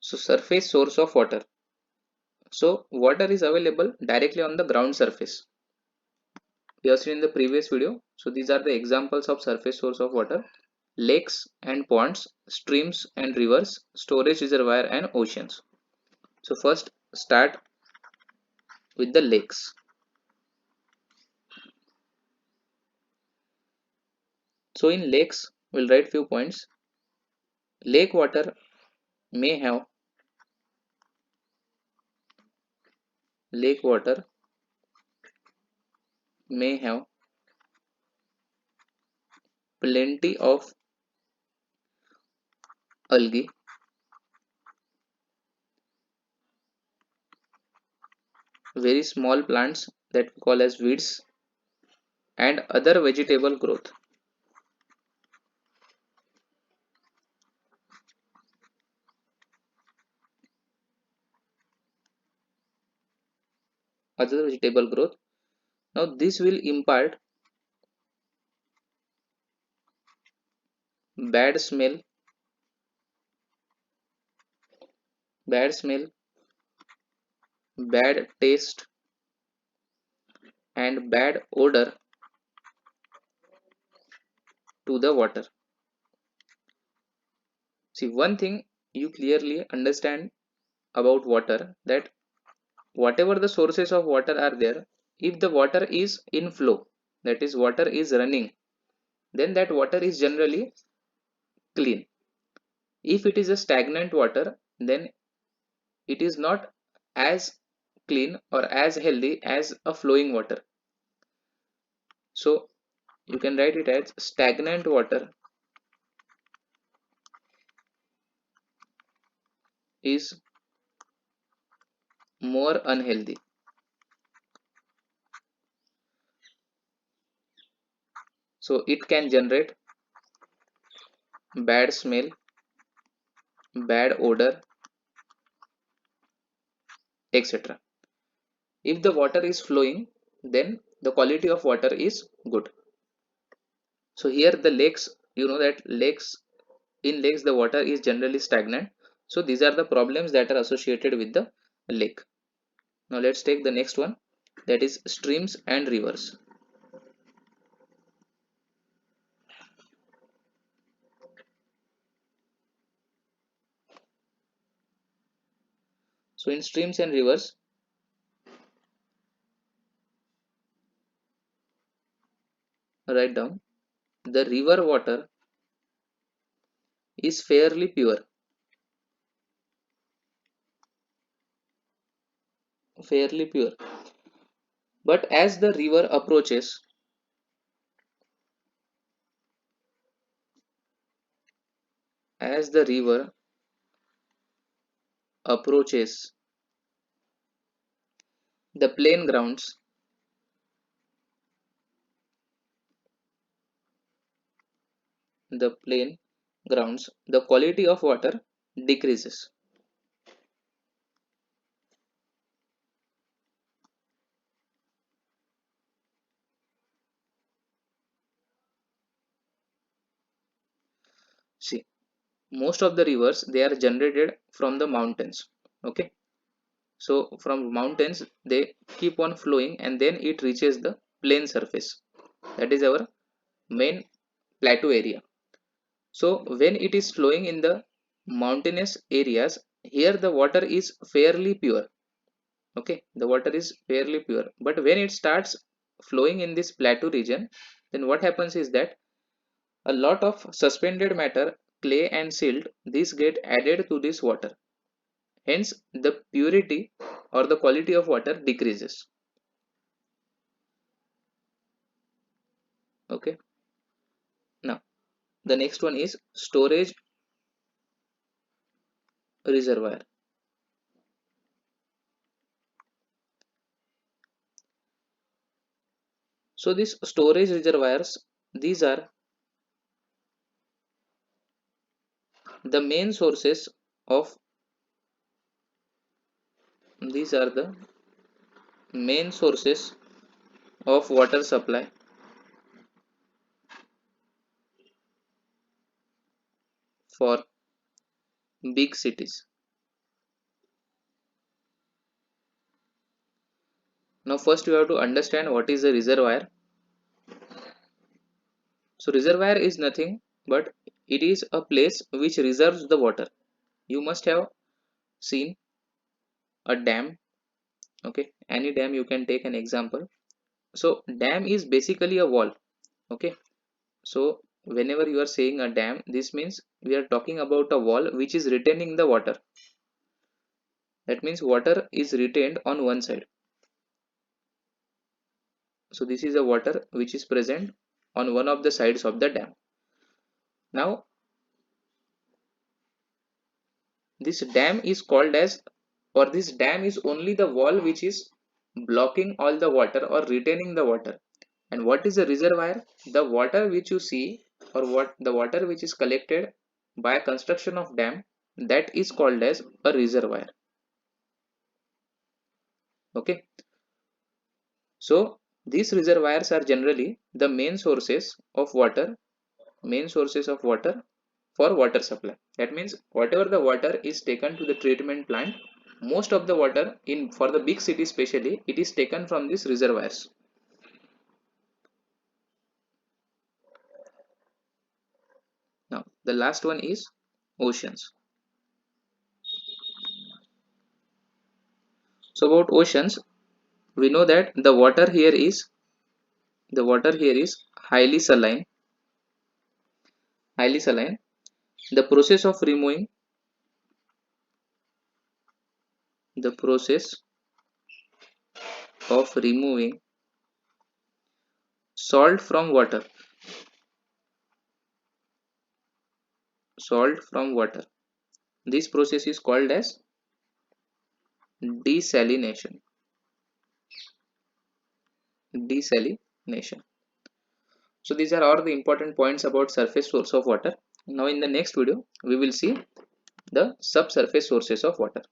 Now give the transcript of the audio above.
So surface source of water. So water is available directly on the ground surface. We have seen in the previous video. So these are the examples of surface source of water: lakes and ponds, streams and rivers, storage reservoir and oceans. So first start with the lakes. So in lakes, we'll write few points. Lake water may have lake water may have plenty of algae, very small plants that we call as weeds, and other vegetable growth. Other vegetable growth. Now this will impart bad smell, bad smell, bad taste, and bad odor to the water. See, one thing you clearly understand about water, that whatever the sources of water are there, if the water is in flow, that is water is running, then that water is generally clean. If it is a stagnant water, then it is not as clean or as healthy as a flowing water. So you can write it as stagnant water is more unhealthy. So it can generate bad smell, bad odor, etc. If the water is flowing, then the quality of water is good. So here the lakes, you know that in lakes the water is generally stagnant. So these are the problems that are associated with the lake. Now let's take the next one, that is streams and rivers. So in streams and rivers, write down the river water is fairly pure. Fairly pure. But as the river approaches the plain grounds, the quality of water decreases. See, most of the rivers, they are generated from the mountains. Okay, so from mountains they keep on flowing and then it reaches the plain surface. That is our main plateau area. So when it is flowing in the mountainous areas, here the water is fairly pure. Okay, the water is fairly pure. But when it starts flowing in this plateau region, then what happens is that a lot of suspended matter, clay and silt, these get added to this water. Hence, the purity or the quality of water decreases. Okay. Now, the next one is storage reservoir. So these storage reservoirs, these are the main sources of these are the main sources of water supply for big cities. Now first you have to understand what is a reservoir. So reservoir is nothing but it is a place which reserves the water. You must have seen a dam. Okay, any dam you can take an example. So dam is basically a wall. Okay, so whenever you are saying a dam, this means we are talking about a wall which is retaining the water. That means water is retained on one side. So this is a water which is present on one of the sides of the dam. Now this dam is called as, or this dam is only the wall which is blocking all the water or retaining the water. And what is a reservoir? The water which you see, or what the water which is collected by construction of dam, that is called as a reservoir. Okay, so these reservoirs are generally the main sources of water for water supply. That means whatever the water is taken to the treatment plant, most of the water in for the big cities especially, it is taken from these reservoirs. Now the last one is oceans. So about oceans, we know that the water here is highly saline. The process of removing salt from water salt from water, this process is called as desalination. Desalination. So these are all the important points about surface source of water. Now in the next video we will see the subsurface sources of water.